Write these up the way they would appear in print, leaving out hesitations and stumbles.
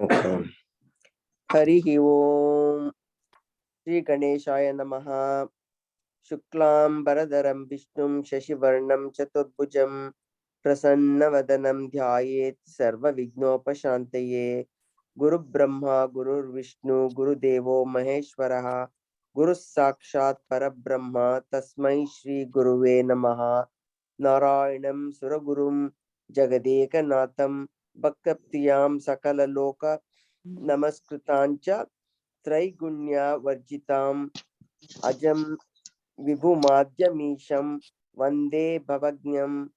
Harihi Om. Shri Ganeshaya Namaha. Shuklam Baradaram Vishnum Shashivarnam Chaturbhujam Prasannavadanam Dhyayet Sarva Vignopashantaye. Guru Brahma Guru Vishnu Guru Devo Maheshwaraha Guru Sakshat Parabrahma Tasmai Shri Guruve Namaha. Narayanam Suragurum Jagadekanatham Bhaktaptiyam Sakala Loka Namaskritancha Traigunya Varjitam Ajam Vibhumadhyamisham Vande Bhavagnyam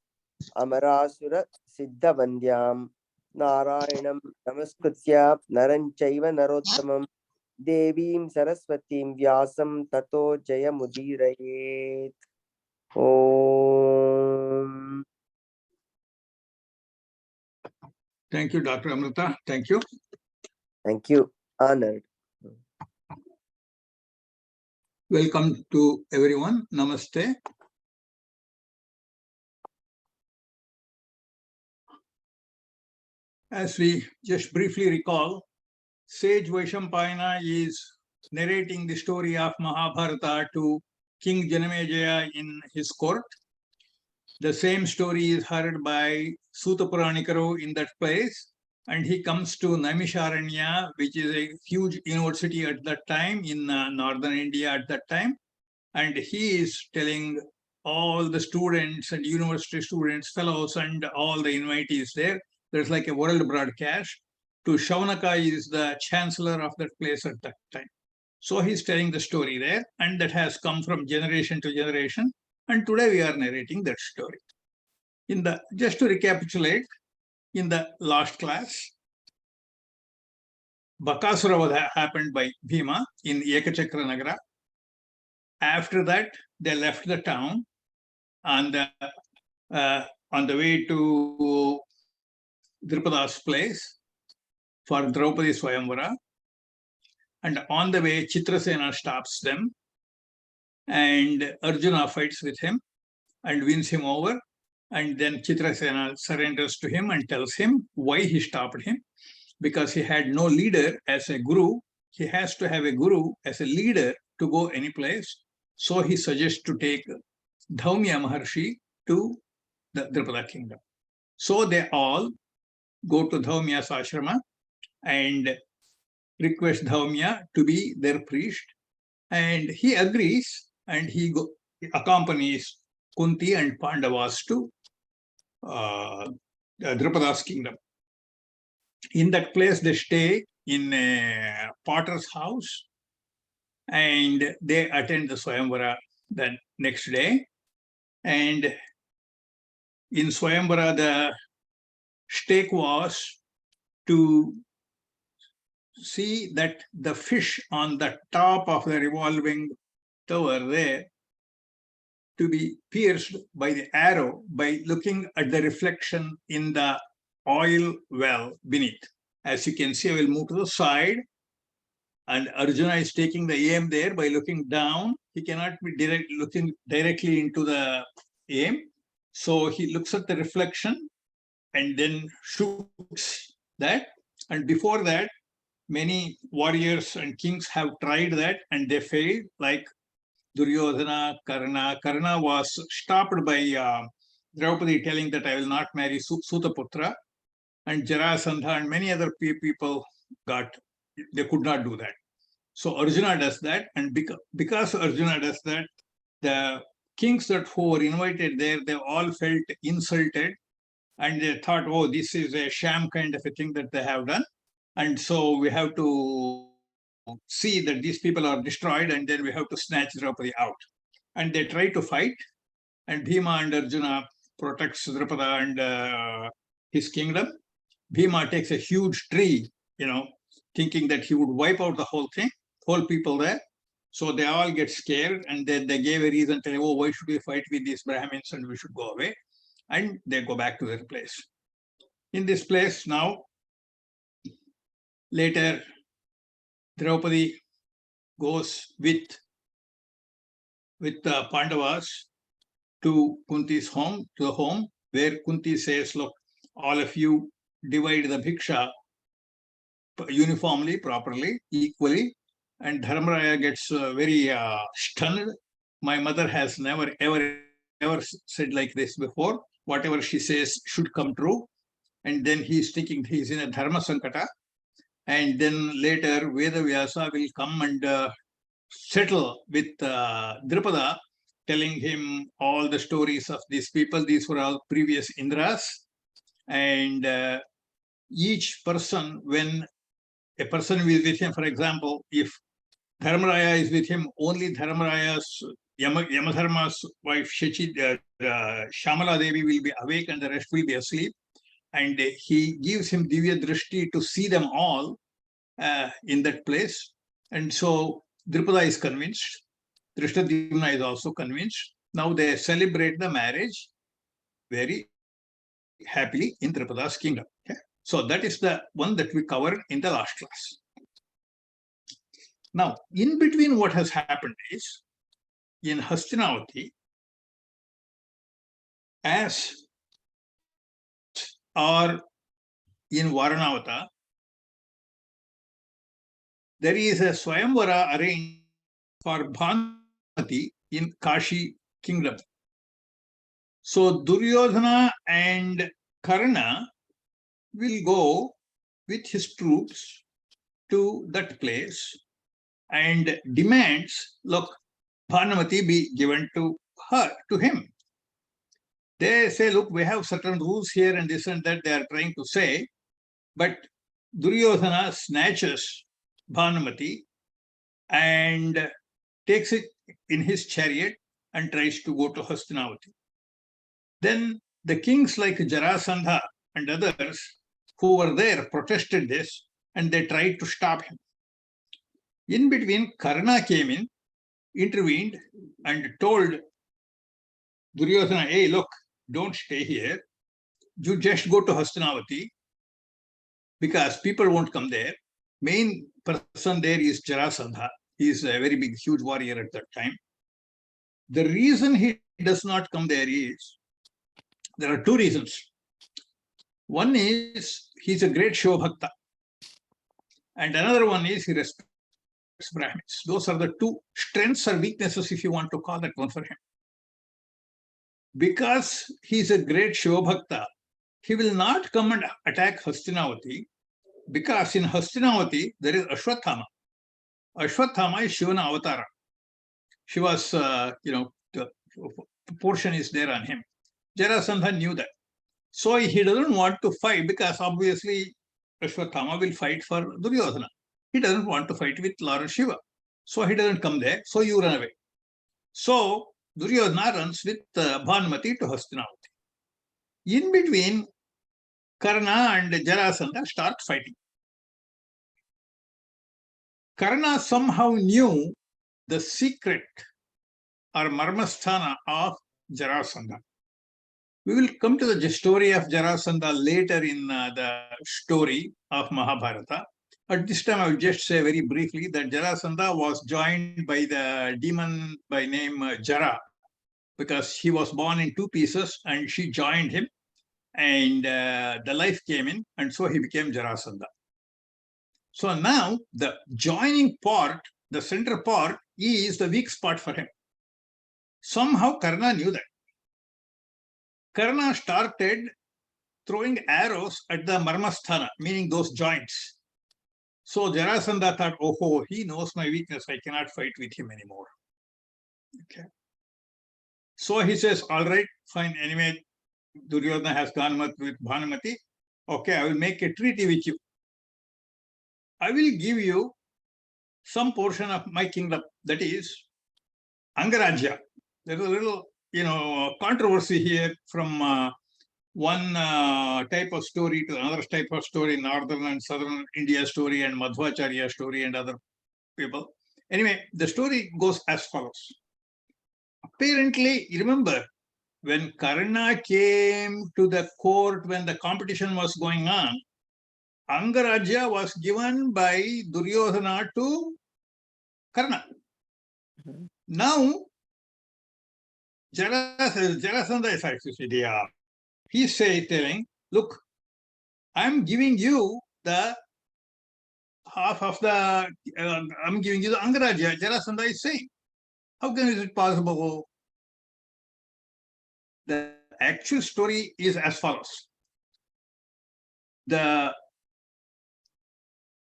Amarasura Siddhavandyam Narayanam Namaskritya Naranchaiva Narottamam Devim Saraswatim Vyasam Tato Jayamudirayet. Om. Thank you, Dr. Amrita. Thank you. Thank you. Honored. Welcome to everyone. Namaste. As we just briefly recall, Sage Vaishampayana is narrating the story of Mahabharata to King Janamejaya in his court. The same story is heard by Suta Puranikaro in that place, and he comes to Naimisharanya, which is a huge university at that time in northern India at that time, and he is telling all the students and university students, fellows, and all the invitees there. There's like a world broadcast to Shaunaka is the chancellor of that place at that time. So he's telling the story there, and that has come from generation to generation. And today we are narrating that story. Just to recapitulate, in the last class, Bakasura Vadha happened by Bhima in Ekachakra Nagara. After that, they left the town on the way to Drupada's place for Draupadi Swayamvara. And on the way, Chitrasena stops them, and Arjuna fights with him and wins him over. And then Chitrasena surrenders to him and tells him why he stopped him. Because he had no leader as a guru. He has to have a guru as a leader to go any place. So he suggests to take Dhaumya Maharshi to the Drupada kingdom. So they all go to Dhaumya's ashrama and request Dhaumya to be their priest. And he agrees, and he accompanies Kunti and Pandavas to Drupada's kingdom. In that place, they stay in a potter's house, and they attend the Swayamvara the next day. And in Swayamvara, the stake was to see that the fish on the top of the revolving tower there to be pierced by the arrow by looking at the reflection in the oil well beneath. As you can see, I will move to the side, and Arjuna is taking the aim there by looking down. He cannot be looking directly into the aim. So he looks at the reflection and then shoots that. And before that, many warriors and kings have tried that and they failed, like Duryodhana, Karna. Karna was stopped by Draupadi telling that I will not marry Sutaputra, and Jarasandha and many other people they could not do that. So Arjuna does that, and because Arjuna does that, the kings who were invited there, they all felt insulted, and they thought, oh, this is a sham kind of a thing that they have done, and so we have to see that these people are destroyed, and then we have to snatch Draupadi out. And they try to fight, and Bhima and Arjuna protects Drupada and his kingdom. Bhima takes a huge tree, thinking that he would wipe out the whole people there. So they all get scared, and then they gave a reason telling, oh, why should we fight with these Brahmins, and we should go away. And they go back to their place. In this place now, later, Draupadi goes with the Pandavas to Kunti's home, to the home, where Kunti says, look, all of you divide the bhiksha uniformly, properly, equally. And Dharmaraya gets very stunned. My mother has never, ever said like this before. Whatever she says should come true. And then he's thinking he's in a Dharma Sankata. And then later, Veda Vyasa will come and settle with Drupada, telling him all the stories of these people. These were all previous Indras. And each person, when a person is with him, for example, if Dharmaraya is with him, only Dharmaraya's Yamadharma's wife Shamala Devi will be awake and the rest will be asleep. And he gives him Divya Drishti to see them all in that place. And so Drupada is convinced. Drishtadyumna is also convinced. Now they celebrate the marriage very happily in Drupada's kingdom. Okay? So that is the one that we covered in the last class. Now, in between what has happened is, in Hastinavati, as or in Varanavata, there is a Swayamvara arranged for Bhanumati in Kashi kingdom. So Duryodhana and Karna will go with his troops to that place and demands, look, Bhanumati be given to her, to him. They say, look, we have certain rules here and this and that they are trying to say, but Duryodhana snatches Bhanumati and takes it in his chariot and tries to go to Hastinavati. Then the kings like Jarasandha and others who were there protested this and they tried to stop him. In between, Karna came in, intervened, and told Duryodhana, hey, look, don't stay here. You just go to Hastinavati because people won't come there. Main person there is Jarasandha. He is a very big, huge warrior at that time. The reason he does not come there is, there are two reasons. One is he's a great Shiva Bhakta. And another one is he respects Brahmins. Those are the two strengths or weaknesses, if you want to call that one for him. Because he's a great Shiva Bhakta, he will not come and attack Hastinavati, because in Hastinavati there is Ashwathama. Ashwathama is Shivana avatara. Shiva's, the portion is there on him. Jarasandha knew that. So he doesn't want to fight because obviously Ashwathama will fight for Duryodhana. He doesn't want to fight with Lord Shiva. So he doesn't come there. So you run away. So Duryodhana runs with Bhanumati to Hastinavati. In between, Karna and Jarasandha start fighting. Karna somehow knew the secret or marmasthana of Jarasandha. We will come to the story of Jarasandha later in the story of Mahabharata. At this time, I will just say very briefly that Jarasandha was joined by the demon by name Jara, because he was born in two pieces and she joined him, and the life came in, and so he became Jarasandha. So now the joining part, the center part, is the weak spot for him. Somehow Karna knew that. Karna started throwing arrows at the marmasthana, meaning those joints. So Jarasandha thought, oh, he knows my weakness. I cannot fight with him anymore. Okay. So he says, all right, fine. Anyway, Duryodhana has gone with Bhanumati. Okay, I will make a treaty with you. I will give you some portion of my kingdom, that is Angarajya. There's a little, controversy here from one type of story to another type of story, northern and southern India story and Madhvacharya story and other people. Anyway, the story goes as follows. Apparently, remember, when Karna came to the court when the competition was going on, Angarajya was given by Duryodhana to Karna. Mhm. Now, Jarasandha is actually, he's telling, look, I'm giving you the half of the, I'm giving you the Angarajya, Jarasandha is saying. How can is it possible? The actual story is as follows. The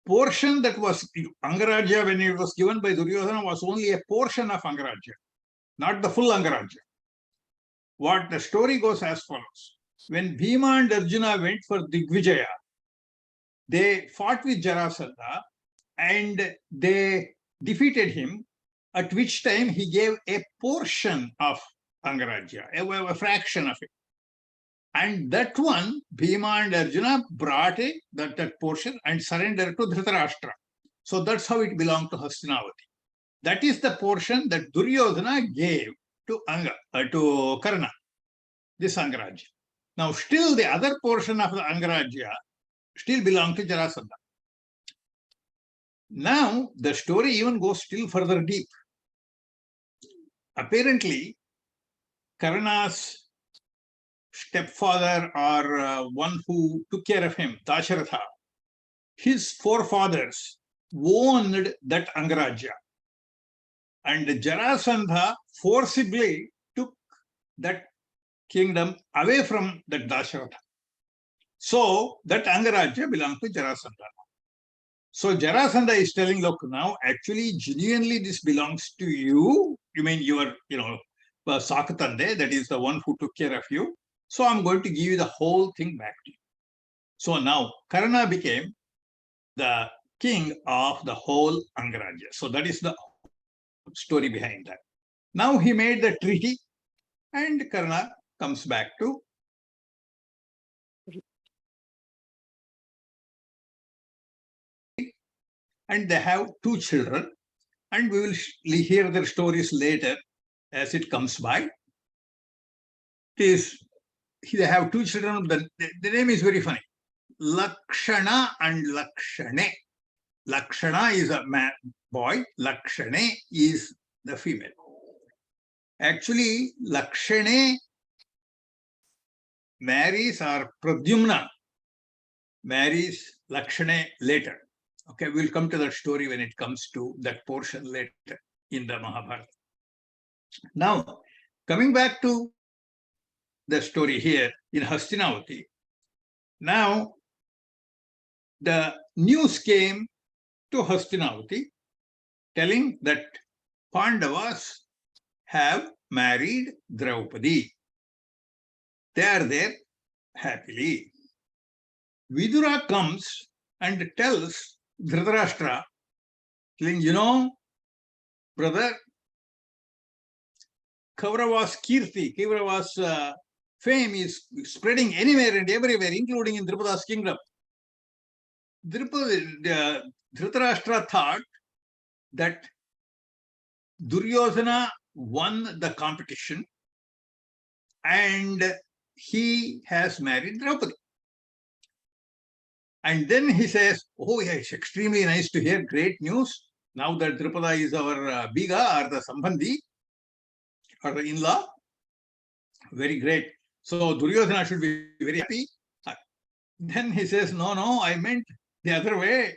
portion that was Angarajya when it was given by Duryodhana was only a portion of Angarajya, not the full Angarajya. What the story goes as follows. When Bhima and Arjuna went for Digvijaya, they fought with Jarasandha and they defeated him, at which time he gave a portion of Angarajya, a fraction of it. And that one, Bhima and Arjuna brought that portion and surrendered to Dhritarashtra. So that's how it belonged to Hastinavati. That is the portion that Duryodhana gave to Karna, this Angarajya. Now, still the other portion of the Angarajya still belonged to Jarasandha. Now, the story even goes still further deep. Apparently, Karna's stepfather or one who took care of him, Dasharatha, his forefathers owned that Angarajya. And Jarasandha forcibly took that kingdom away from that Dasharatha. So that Angarajya belonged to Jarasandha. So Jarasandha is telling, look, now actually genuinely this belongs to you. You mean your, Sakatande, that is the one who took care of you. So I'm going to give you the whole thing back to you. So now Karna became the king of the whole Angarajya. So that is the story behind that. Now he made the treaty and Karna comes back to and they have two children and we will hear their stories later as it comes by. They have two children. The name is very funny. Lakshana and Lakshane. Lakshana is a boy. Lakshane is the female. Actually, Lakshane marries or Pradyumna marries Lakshane later. Okay, we'll come to that story when it comes to that portion later in the Mahabharata. Now, coming back to the story here in Hastinavati, now the news came to Hastinavati telling that Pandavas have married Draupadi. They are there happily. Vidura comes and tells Dhritarashtra, telling, brother, Kaurava's kirti, Kaurava's fame is spreading anywhere and everywhere, including in Drupada's kingdom. Dhritarashtra thought that Duryodhana won the competition and he has married Draupadi. And then he says, oh, yeah, it's extremely nice to hear, great news. Now that Drupada is our Biga or the Sambandhi or the in-law, very great. So Duryodhana should be very happy. Then he says, no, I meant the other way.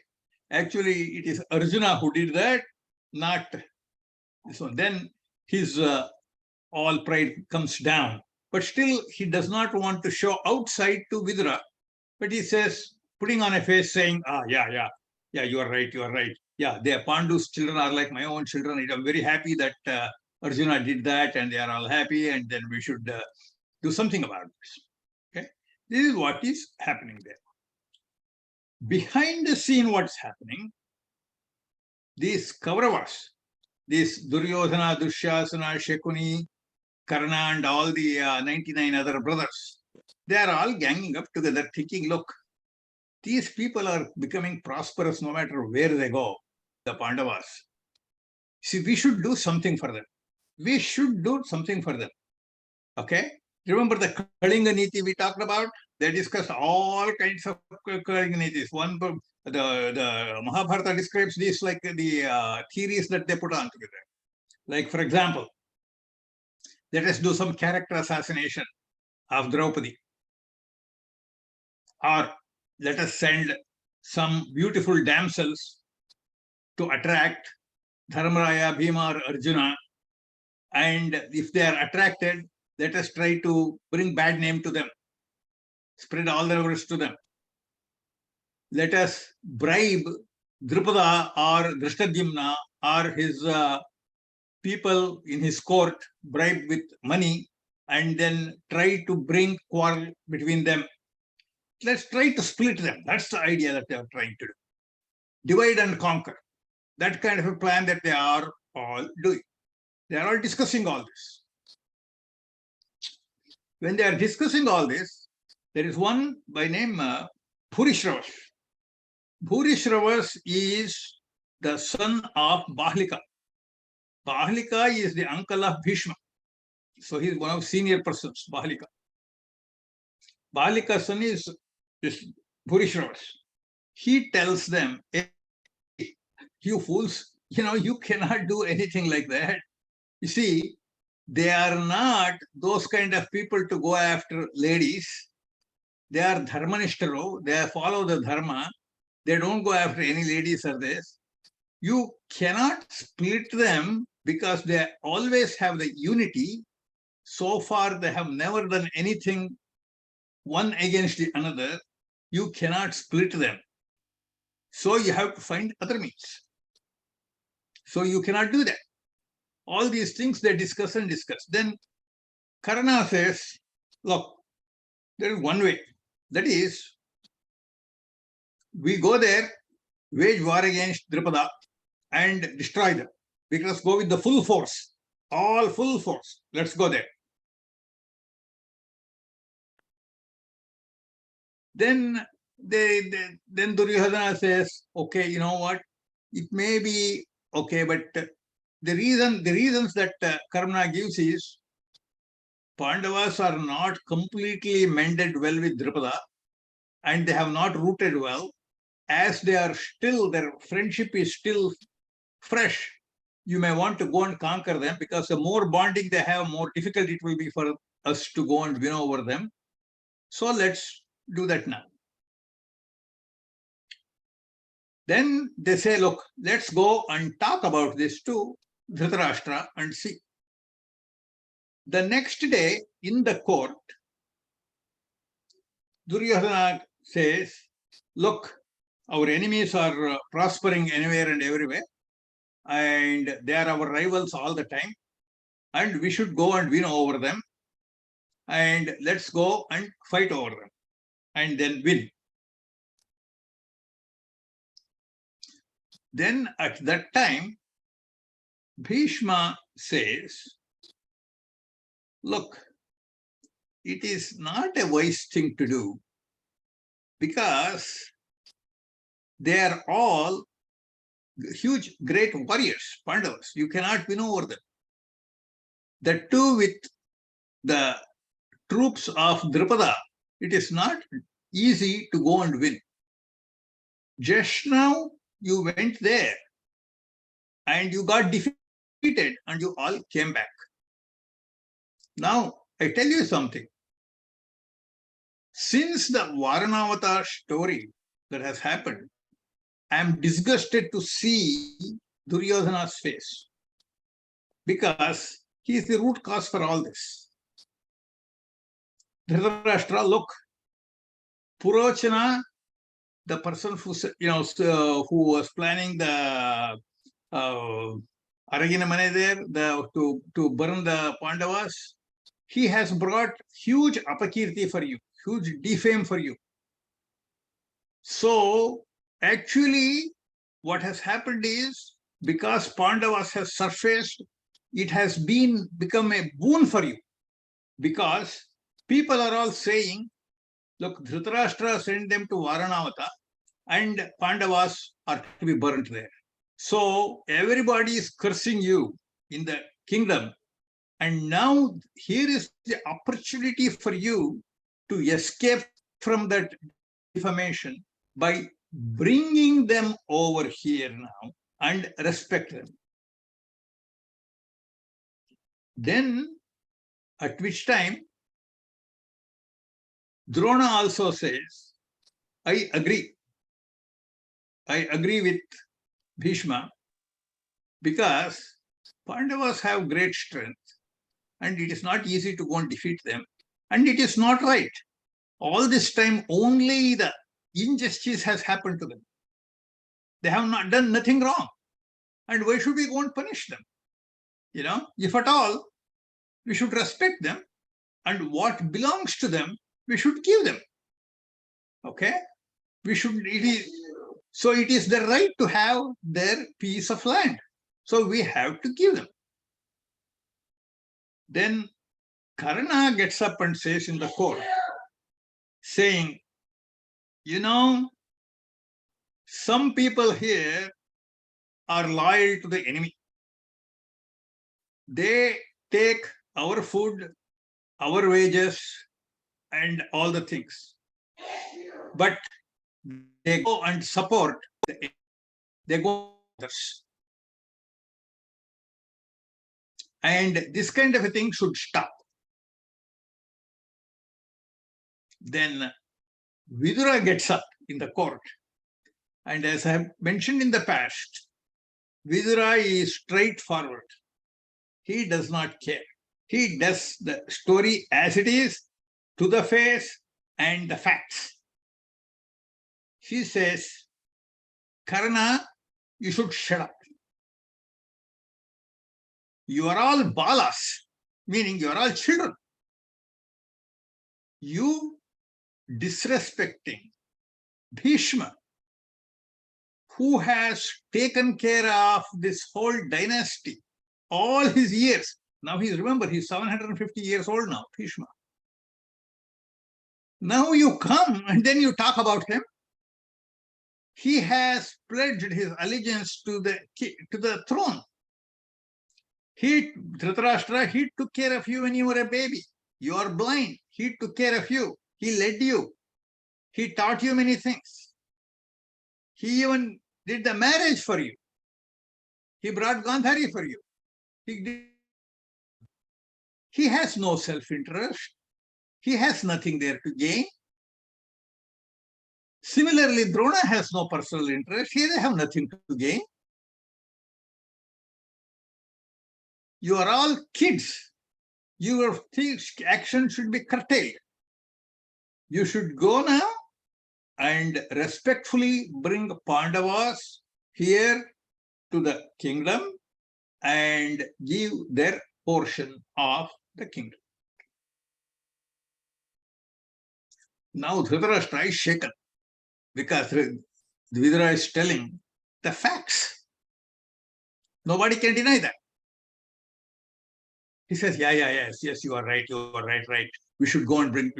Actually, it is Arjuna who did that, not this one. Then his all pride comes down. But still, he does not want to show outside to Vidura. But he says, putting on a face saying, yeah, you are right. Yeah, their Pandu's children are like my own children. I'm very happy that Arjuna did that and they are all happy and then we should do something about this. Okay, this is what is happening there. Behind the scene, what's happening, these Kauravas, these Duryodhana, Dushyasana, Shekuni, Karna and all the 99 other brothers, they are all ganging up together thinking, look, these people are becoming prosperous no matter where they go, the Pandavas. See, we should do something for them. Okay? Remember the Kalinga Niti we talked about? They discussed all kinds of Kalinga Nitis. One, the Mahabharata describes these like the theories that they put on together. Like, for example, let us do some character assassination of Draupadi. Or let us send some beautiful damsels to attract Dharmaraya, Bhima, or Arjuna. And if they are attracted, let us try to bring bad name to them, spread all the words to them. Let us bribe Drupada or Drishtadyumna or his people in his court, bribe with money, and then try to bring quarrel between them. Let's try to split them. That's the idea that they are trying to do. Divide and conquer. That kind of a plan that they are all doing. They are all discussing all this. When they are discussing all this, there is one by name Bhurishravas. Bhurishravas is the son of Bahlika. Bahlika is the uncle of Bhishma. So he is one of senior persons, Bahlika. Bahlika's son is this Bhurishravas. He tells them, hey, you fools, you cannot do anything like that. You see, they are not those kind of people to go after ladies. They are dharmanishtaro. They follow the dharma. They don't go after any ladies or this. You cannot split them because they always have the unity. So far, they have never done anything one against the another. You cannot split them. So you have to find other means. So you cannot do that. All these things they discuss and discuss. Then Karna says, look, there is one way. That is, we go there, wage war against Drupada and destroy them. Because go with the full force, all full force. Let's go there. Then Duryodhana says, okay, you know what? It may be okay, but the reasons that Karna gives is Pandavas are not completely mended well with Drupada, and they have not rooted well. As they are still, their friendship is still fresh. You may want to go and conquer them because the more bonding they have, more difficult it will be for us to go and win over them. So let's do that now. Then they say, look, let's go and talk about this to Dhritarashtra and see. The next day in the court, Duryodhana says, look, our enemies are prospering anywhere and everywhere, and they are our rivals all the time, and we should go and win over them, and let's go and fight over them, and then win. Then at that time, Bhishma says, look, it is not a wise thing to do because they are all huge, great warriors, Pandavas. You cannot win over them. The two with the troops of Drupada, it is not easy to go and win. Just now, you went there and you got defeated and you all came back. Now, I tell you something. Since the Varanavata story that has happened, I am disgusted to see Duryodhana's face because he is the root cause for all this. Dhritarashtra, look, Purochana, the person who was planning the Araginamane there, to burn the Pandavas, he has brought huge apakirti for you, huge defame for you. So actually, what has happened is, because Pandavas has surfaced, it has become a boon for you. Because people are all saying, look, Dhritarashtra sent them to Varanavata and Pandavas are to be burnt there. So everybody is cursing you in the kingdom. And now here is the opportunity for you to escape from that defamation by bringing them over here now and respect them. Then, at which time, Drona also says, I agree. I agree with Bhishma because Pandavas have great strength and it is not easy to go and defeat them. And it is not right. All this time, only the injustice has happened to them. They have not done nothing wrong. And why should we go and punish them? If at all, we should respect them, and what belongs to them, we should give them. Okay? So it is the right to have their piece of land. So we have to give them. Then Karna gets up and says in the court, saying, some people here are loyal to the enemy. They take our food, our wages, and all the things. But they go and support the enemy. They go others. And this kind of a thing should stop. Then Vidura gets up in the court. And as I have mentioned in the past, Vidura is straightforward. He does not care. He does the story as it is, to the face and the facts. She says, Karna, you should shut up. You are all balas, meaning you are all children. You disrespecting Bhishma, who has taken care of this whole dynasty all his years. Now he's 750 years old now, Bhishma. Now you come and then you talk about him. He has pledged his allegiance to the throne. Dhritarashtra, he took care of you when you were a baby. You are blind. He took care of you. He led you. He taught you many things. He even did the marriage for you. He brought Gandhari for you. He has no self-interest. He has nothing there to gain. Similarly, Drona has no personal interest. Here they have nothing to gain. You are all kids. Your action should be curtailed. You should go now and respectfully bring Pandavas here to the kingdom and give their portion of the kingdom. Now Dhritarashtra is shaken because Vidura is telling the facts. Nobody can deny that. He says, yes, you are right, right. We should go and bring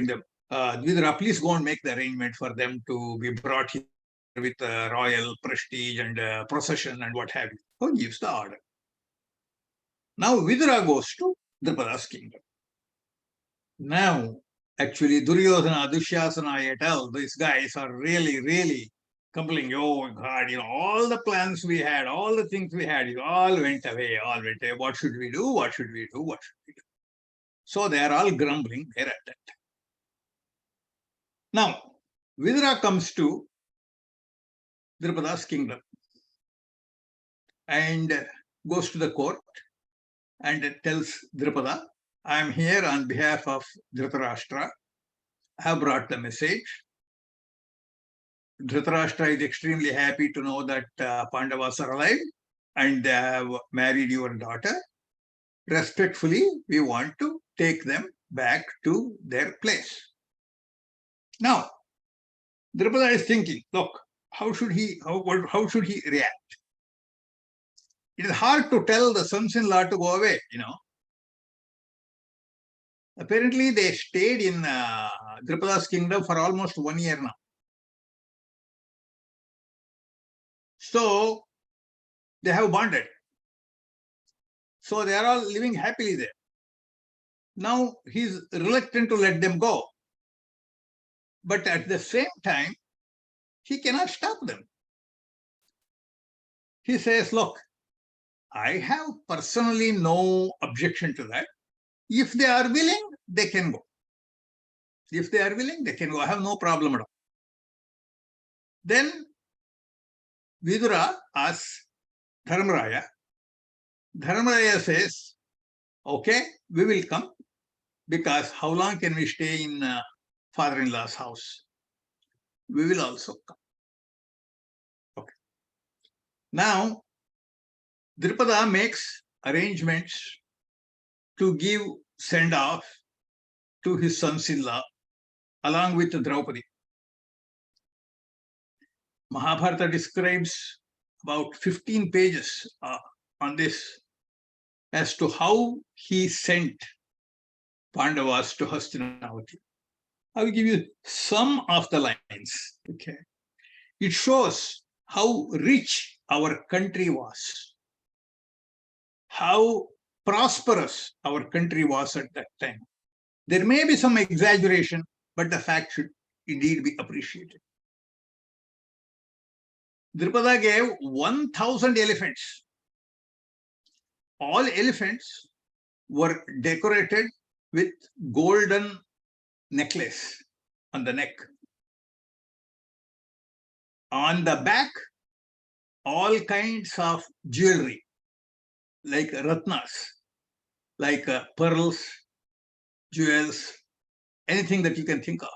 them. Vidura, please go and make the arrangement for them to be brought here with royal prestige and procession and what have you. Who gives the order? Now Vidura goes to Drupada's kingdom. Now, actually, Duryodhana, Dushasana, et al., these guys are really complaining, oh God, all the plans we had, all the things we had, all went away. What should we do? What should we do? So they are all grumbling there at that. Now, Vidura comes to Drupada's kingdom and goes to the court and tells Drupada, I am here on behalf of Dhritarashtra. I have brought the message. Dhritarashtra is extremely happy to know that Pandavas are alive and they have married your daughter. Respectfully, we want to take them back to their place. Now, Drupada is thinking, look, how should he react? It is hard to tell the sons-in-law to go away, Apparently, they stayed in Drupada's kingdom for almost 1 year now. So, they have bonded. So, they are all living happily there. Now, he's reluctant to let them go. But at the same time, he cannot stop them. He says, look, I have personally no objection to that. If they are willing, they can go. If they are willing, they can go. I have no problem at all. Then Vidura asks Dharmaraya. Dharmaraya says, okay, we will come, because how long can we stay in father-in-law's house? We will also come. Okay. Now, Drupada makes arrangements to give send-off to his sons-in-law along with Draupadi. Mahabharata describes about 15 pages on this as to how he sent Pandavas to Hastinavati. I will give you some of the lines. Okay. It shows how rich our country was, how prosperous our country was at that time. There may be some exaggeration, but the fact should indeed be appreciated. Drupada gave 1,000 elephants. All elephants were decorated with golden necklace on the neck. On the back, all kinds of jewelry, like ratnas, like pearls, jewels, anything that you can think of,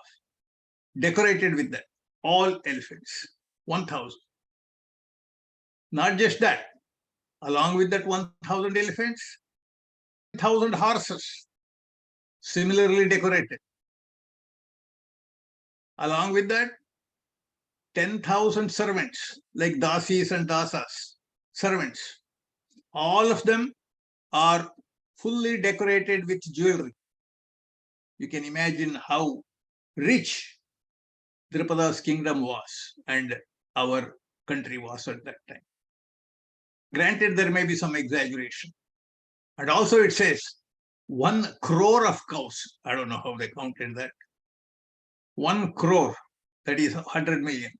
decorated with that. All elephants, 1,000. Not just that, along with that 1,000 elephants, 1,000 horses, similarly decorated. Along with that, 10,000 servants, like dasis and dasas, servants. All of them are fully decorated with jewelry. You can imagine how rich Drupada's kingdom was and our country was at that time. Granted, there may be some exaggeration. And also it says 1 crore of cows. I don't know how they counted that. 1 crore, that is 100 million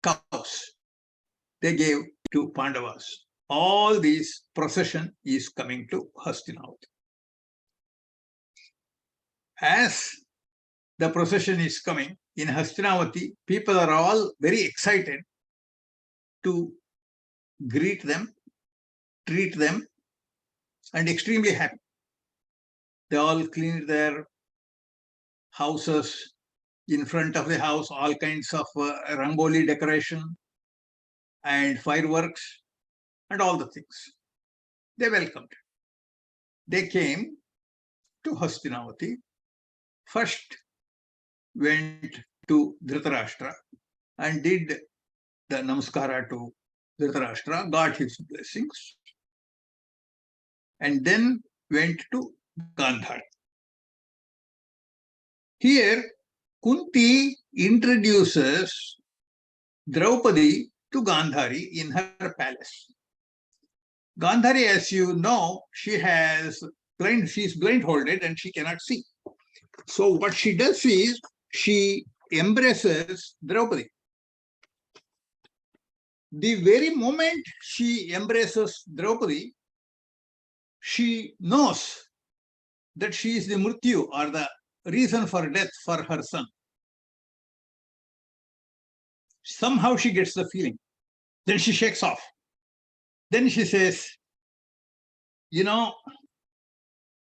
cows they gave to Pandavas. All these procession is coming to Hastinavati. As the procession is coming in Hastinavati, people are all very excited to greet them, treat them, and extremely happy. They all cleaned their houses. In front of the house, all kinds of rangoli decoration and fireworks and all the things. They welcomed. They came to Hastinavati. First went to Dhritarashtra and did the namaskara to Dhritarashtra, got his blessings, and then went to Gandhari. Here, Kunti introduces Draupadi to Gandhari in her palace. Gandhari, as you know, she's blindfolded and she cannot see. So what she does is she embraces Draupadi. The very moment she embraces Draupadi, she knows that she is the mrityu, or the reason for death for her son. Somehow she gets the feeling. Then she shakes off. Then she says, you know,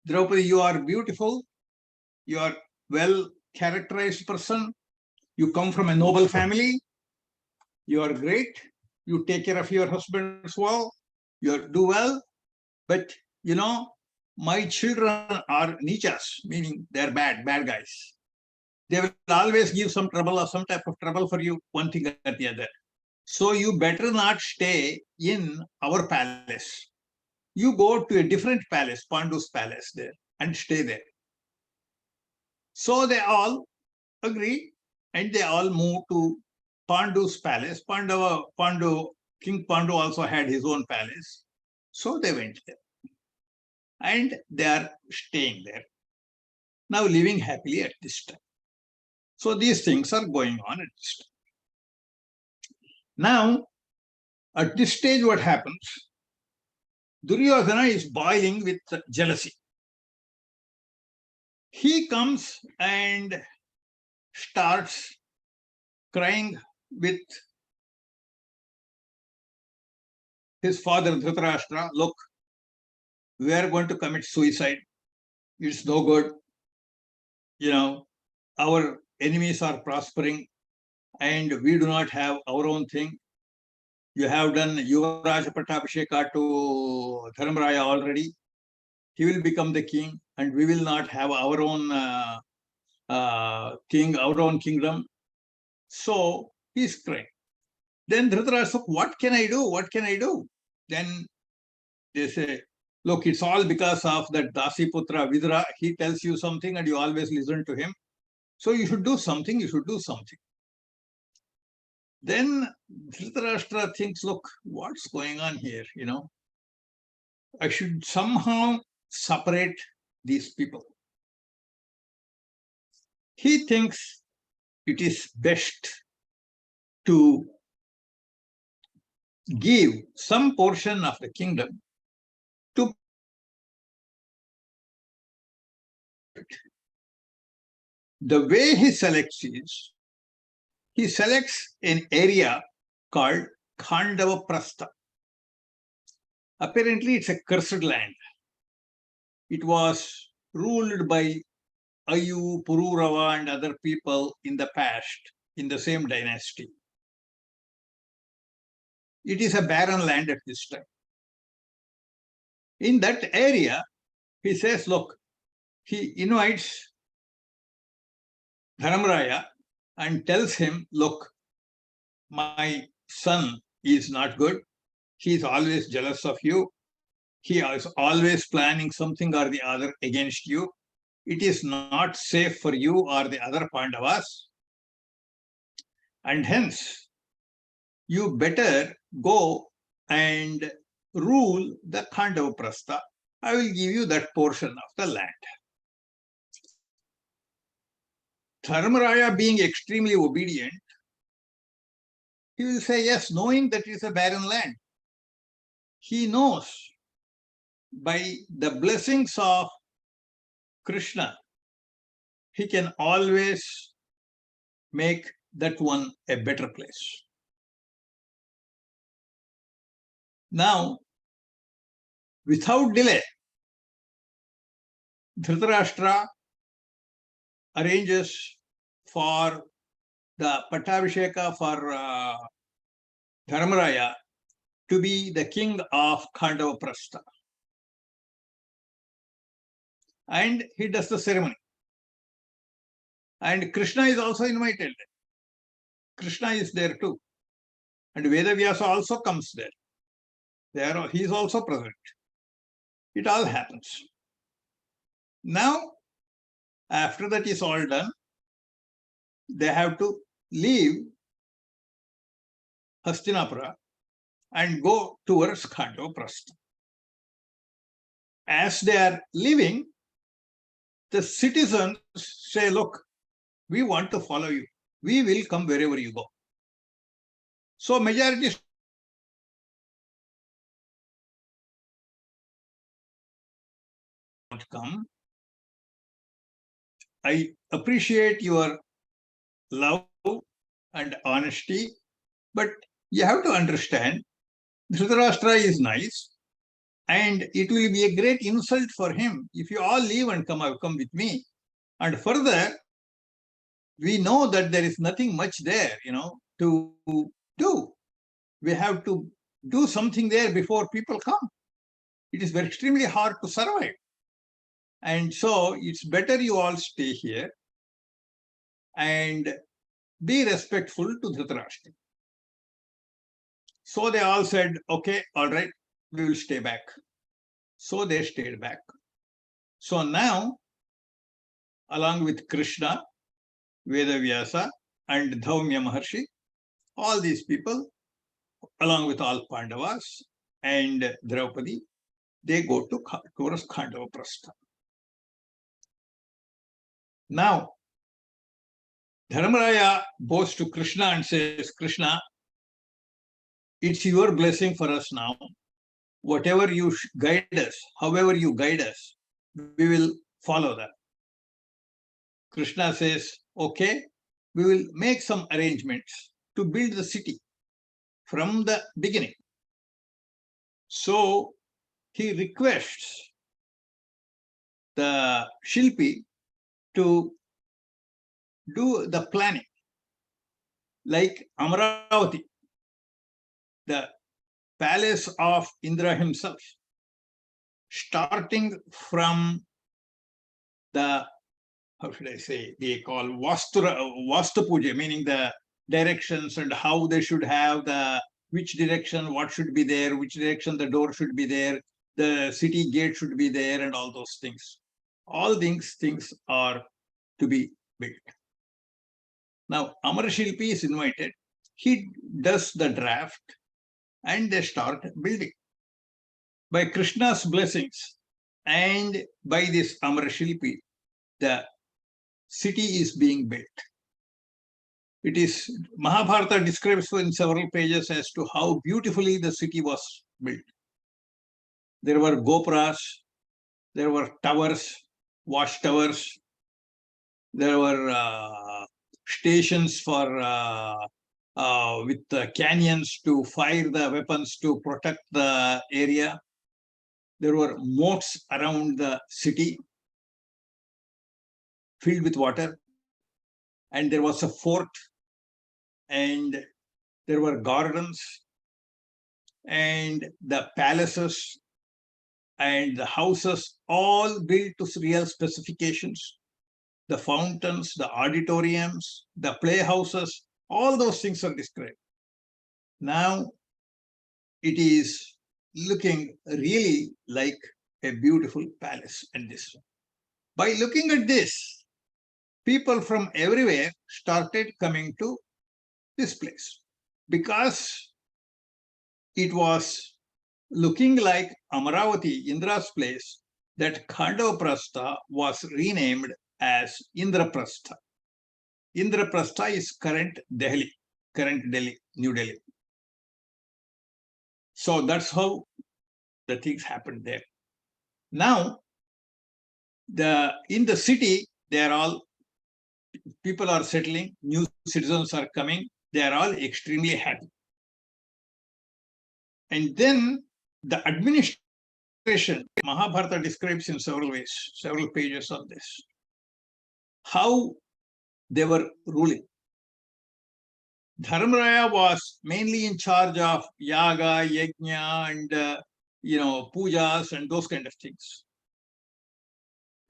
Draupadi, you are beautiful. You are well-characterized person. You come from a noble family. You are great. You take care of your husband as well. You do well. But, you know, my children are nichas, meaning they're bad guys. They will always give some trouble or some type of trouble for you, one thing or the other. So you better not stay in our palace. You go to a different palace, Pandu's palace there, and stay there. So they all agree and they all move to Pandu's palace. King Pandu also had his own palace. So they went there. And they are staying there. Now living happily at this time. So these things are going on at this time. Now, at this stage, what happens? Duryodhana is boiling with jealousy. He comes and starts crying with his father Dhritarashtra, look, we are going to commit suicide. It's no good. Our enemies are prospering and we do not have our own thing. You have done Yuvaraja Pattabhisheka to Dharmaraya already. He will become the king and we will not have our own king, our own kingdom. So he's crying. Then Dhritarashtra, what can I do? What can I do? Then they say, look, it's all because of that Dasiputra Vidura. He tells you something and you always listen to him. So you should do something, you should do something. Then Dhritarashtra thinks, look, what's going on here? I should somehow separate these people. He thinks it is best to give some portion of the kingdom to the way he selects is, he selects an area called Kandavaprastha. Apparently, it's a cursed land. It was ruled by Ayu, Pururava, and other people in the past, in the same dynasty. It is a barren land at this time. In that area, he says, look, he invites Dharmaraya and tells him, look, my son is not good. He is always jealous of you. He is always planning something or the other against you. It is not safe for you or the other Pandavas. And hence, you better go and rule the Kandavaprastha. I will give you that portion of the land. Dharmaraya, being extremely obedient, he will say yes, knowing that it is a barren land. He knows by the blessings of Krishna, he can always make that one a better place. Now, without delay, Dhritarashtra arranges for the Pattabhisheka for Dharmaraya to be the king of Kandavaprastha. And he does the ceremony. And Krishna is also invited. Krishna is there too. And Vedavyasa also comes there. He is also present. It all happens. Now, after that is all done, they have to leave Hastinapura and go towards Kandavaprastha. As they are leaving, the citizens say, look, we want to follow you. We will come wherever you go. So majority come. I appreciate your love and honesty, but you have to understand, Dhritarashtra is nice, and it will be a great insult for him if you all leave and come with me. And further, we know that there is nothing much there, to do. We have to do something there before people come. It is very extremely hard to survive. And so it's better you all stay here and be respectful to Dhritarashtra. So they all said, okay, all right, we will stay back. So they stayed back. So now, along with Krishna, Vedavyasa, and Dhaumya Maharshi, all these people, along with all Pandavas and Draupadi, they go towards Kandavaprastha. Now, Dharmaraya goes to Krishna and says, Krishna, it's your blessing for us now. Whatever you guide us, however you guide us, we will follow that. Krishna says, okay, we will make some arrangements to build the city from the beginning. So he requests the Shilpi to do the planning, like Amaravati, the palace of Indra himself, starting from the, how should I say, they call Vastu Puja, meaning the directions and how they should have the, which direction, what should be there, which direction the door should be there, the city gate should be there, and all those things. All these things are to be built. Now, Amar Shilpi is invited. He does the draft and they start building. By Krishna's blessings and by this Amar Shilpi, the city is being built. It is, Mahabharata describes in several pages as to how beautifully the city was built. There were gopuras, there were towers, watchtowers, there were stations for with canyons to fire the weapons to protect the area. There were moats around the city filled with water, and there was a fort, and there were gardens, and the palaces and the houses all built to real specifications. The fountains, the auditoriums, the playhouses, all those things are described. Now it is looking really like a beautiful palace. And this, by looking at this, people from everywhere started coming to this place because it was looking like Amaravati, Indra's place, that Kandavaprastha was renamed as Prastha. Prastha is current Delhi, New Delhi. So that's how the things happened there. Now, in the city, they are all, people are settling, new citizens are coming, they are all extremely happy. And then the administration, Mahabharata describes in several ways, several pages on this, how they were ruling. Dharmaraya was mainly in charge of yaga, yajna, and pujas and those kind of things.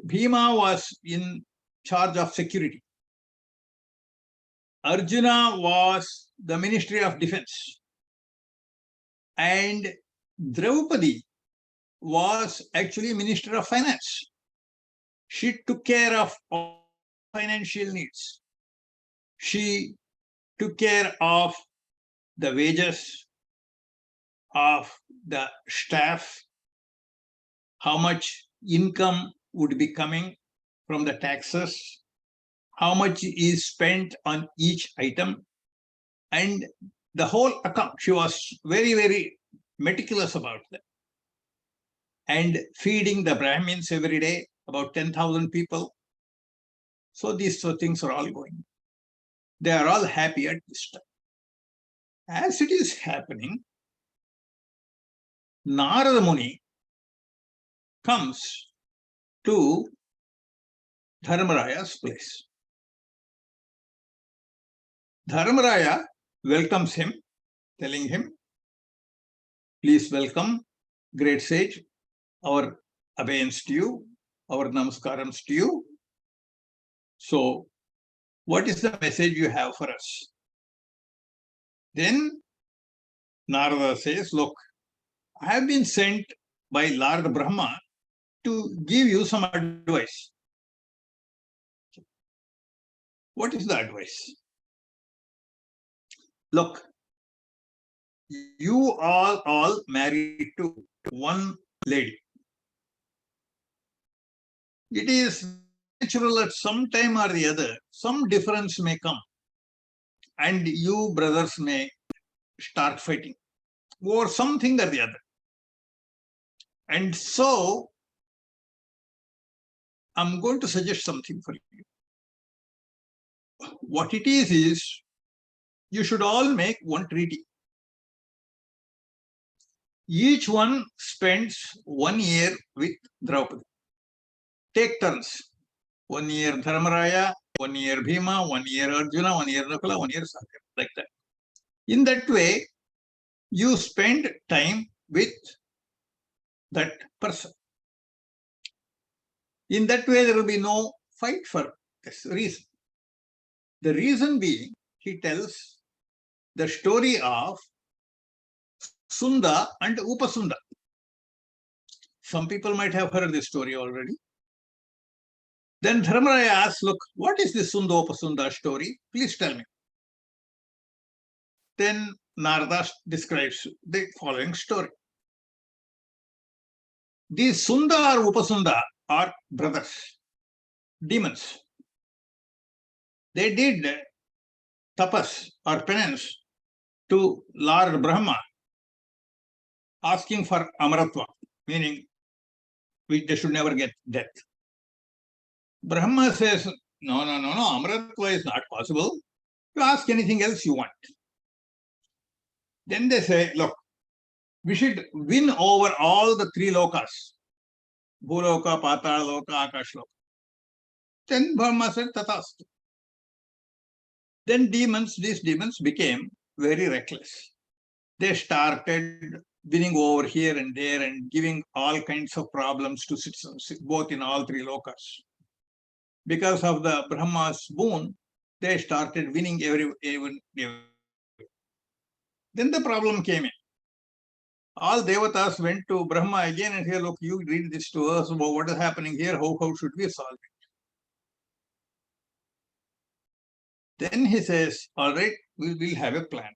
Bhima was in charge of security. Arjuna was the Ministry of Defense. And Draupadi was actually Minister of Finance. She took care of all financial needs. She took care of the wages of the staff, how much income would be coming from the taxes, how much is spent on each item, and the whole account. She was very, very meticulous about that. And feeding the Brahmins every day, about 10,000 people. So these things are all going. They are all happy at this time. As it is happening, Narada Muni comes to Dharmaraya's place. Dharmaraya welcomes him, telling him, please welcome, great sage, our obedience to you, our namaskarams to you. So, what is the message you have for us? Then Narada says, look, I have been sent by Lord Brahma to give you some advice. What is the advice? Look, you are all married to one lady. It is natural at some time or the other, some difference may come, and you brothers may start fighting over something or the other. And so, I'm going to suggest something for you. What it is you should all make one treaty. each one spends 1 year with Draupadi. Take turns. 1 year Dharmaraya, 1 year Bhima, 1 year Arjuna, 1 year Nakula, 1 year Satyam, like that. In that way, you spend time with that person. In that way, there will be no fight for this reason. The reason being, he tells the story of Sunda and Upasunda. Some people might have heard this story already. Then Dharmaraya asks, look, what is this Sunda Upasunda story? Please tell me. Then Narada describes the following story. These Sunda or Upasunda are brothers, demons. They did tapas or penance to Lord Brahma, asking for amaratva, meaning they should never get death. Brahma says, no, amaratva is not possible. You ask anything else you want. Then they say, look, we should win over all the 3 lokas, Bhuloka, Patala Loka, Akash Loka. Then Brahma said, Tatastu. Then these demons became very reckless. They started winning over here and there and giving all kinds of problems to citizens, both in all 3 lokas. Because of the Brahma's boon, they started winning everyone. Then the problem came in. All devatas went to Brahma again and said, look, you read this to us about what is happening here, how should we solve it? Then he says, all right, we will have a plan.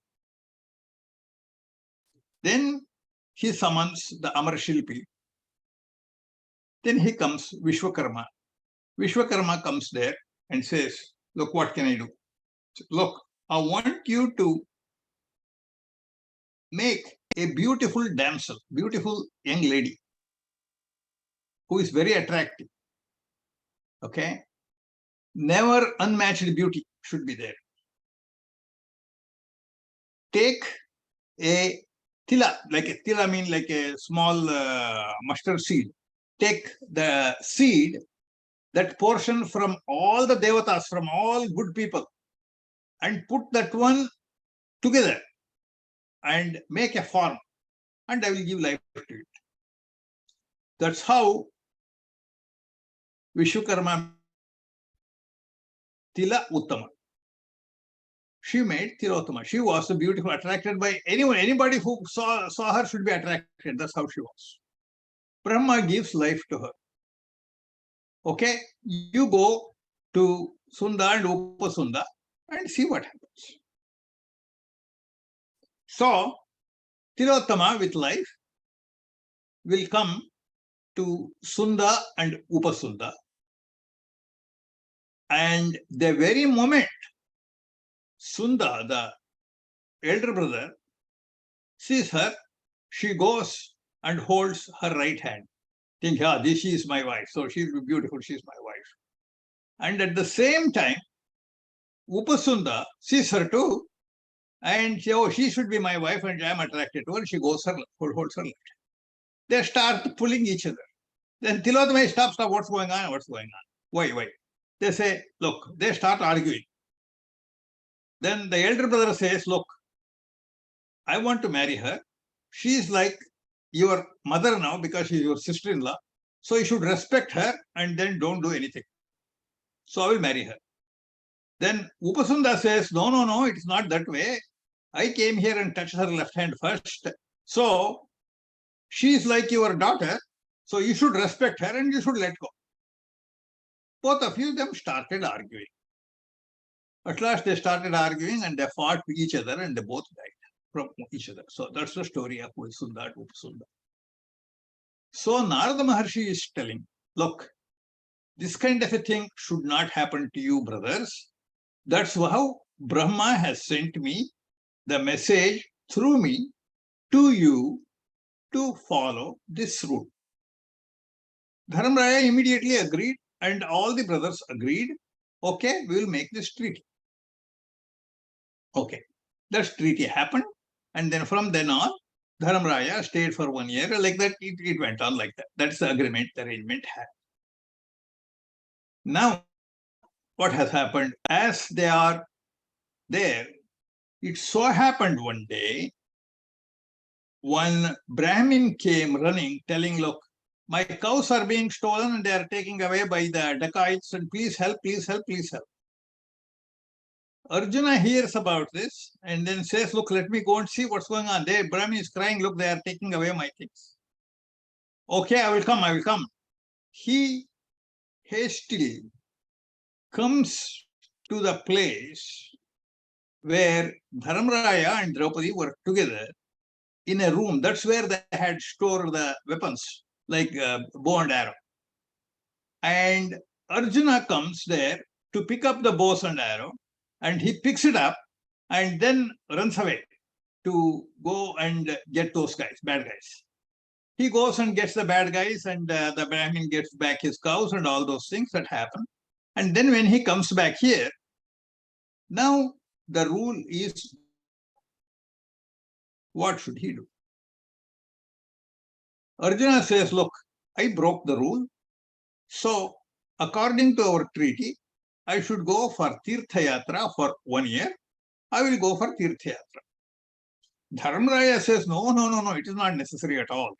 Then he summons the Amar Shilpi. Then he comes, Vishwakarma. Vishwakarma comes there and says, look, what can I do? Look, I want you to make a beautiful damsel, beautiful young lady who is very attractive. Okay? Never unmatched beauty should be there. Take a tila, means like a small mustard seed. Take the seed, that portion from all the devatas, from all good people, and put that one together and make a form, and I will give life to it. That's how Vishwakarma Tila Uttama. She made Tilottama. She was beautiful, attracted by anyone. Anybody who saw her should be attracted. That's how she was. Brahma gives life to her. Okay, you go to Sunda and Upasunda and see what happens. So, Tilottama with life will come to Sunda and Upasunda. And the very moment Sunda, the elder brother, sees her, she goes and holds her right hand. Think, she is my wife. So she's beautiful, she's my wife. And at the same time, Upasunda sees her too, and she should be my wife and I am attracted to her. She goes holds her left. They start pulling each other. Then Tilottama, stop, what's going on? Why? They say, look, they start arguing. Then the elder brother says, look, I want to marry her. She is like your mother now because she is your sister-in-law. So you should respect her and then don't do anything. So I will marry her. Then Upasunda says, no, it's not that way. I came here and touched her left hand first. So she is like your daughter. So you should respect her and you should let go. Both of them started arguing. At last they started arguing and they fought with each other and they both died from each other. So that's the story of Sunda and Upasunda. So Narada Maharshi is telling, look, this kind of a thing should not happen to you, brothers. That's how Brahma has sent me the message through me to you to follow this route. Dharmaraya immediately agreed and all the brothers agreed, okay, we will make this treaty. Okay, that treaty happened, and then from then on, Dharamraya stayed for 1 year. Like that, it went on like that. That's the agreement the arrangement had. Now, what has happened? As they are there, it so happened one day, one Brahmin came running, telling, look, my cows are being stolen and they are taken away by the dacoits, and please help, please help, please help. Arjuna hears about this and then says, look, let me go and see what's going on. There, Brahmin is crying, look, they are taking away my things. Okay, I will come, I will come. He hastily comes to the place where Dharamraya and Draupadi were together in a room. That's where they had stored the weapons, like bow and arrow. And Arjuna comes there to pick up the bows and arrow, and he picks it up and then runs away to go and get those guys, bad guys. He goes and gets the bad guys, and the Brahmin gets back his cows and all those things that happen. And then when he comes back here, now the rule is, what should he do? Arjuna says, look, I broke the rule. So according to our treaty, I should go for Tirtha Yatra for 1 year. I will go for Tirtha Yatra. Dharamraya says, no, no, no, no, it is not necessary at all,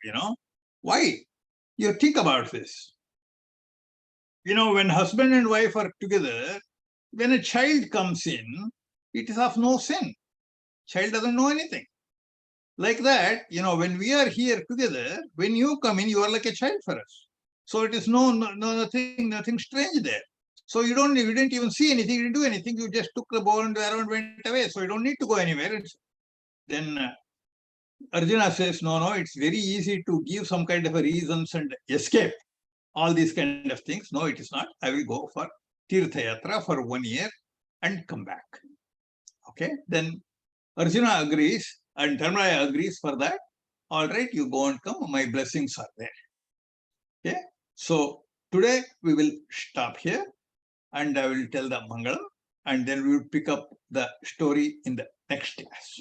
Why? You think about this. When husband and wife are together, when a child comes in, it is of no sin. Child doesn't know anything. Like that, when we are here together, when you come in, you are like a child for us. So it is nothing strange there. So you didn't even see anything, you didn't do anything. You just took the bow and arrow and went away. So you don't need to go anywhere. Then Arjuna says, no, it's very easy to give some kind of a reasons and escape all these kind of things. No, it is not. I will go for Tirtha Yatra for 1 year and come back. Okay, then Arjuna agrees and Dharmraya agrees for that. All right, you go and come. My blessings are there. Okay, so today we will stop here and I will tell the Mangalam, and then we will pick up the story in the next class.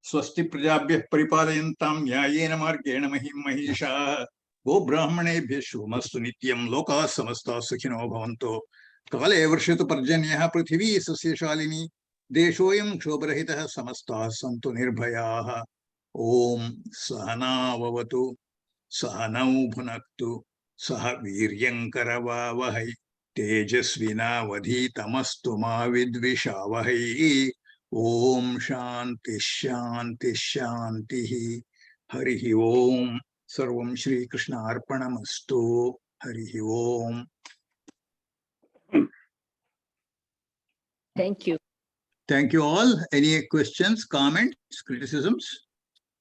Swasti prajabhyah paripalayantam nyayena margena mahim mahisha go brahmanebhyah shumastu nityam loka samasta sukhino bhavanto kale varshatu parjanyah prithvi sasyashalini deshoyam kshobrahitah samasta santu nirbhayaah om sahana vavatu sahanau bhunaktu saha viryankaravavahai tejasvina vadhitamastu ma vidvishavahai Om Shanti Shanti Shanti Harihi Om Sarvam Shri Krishna Arpanamastu Harihi Om. Thank you. Thank you all. Any questions, comments, criticisms?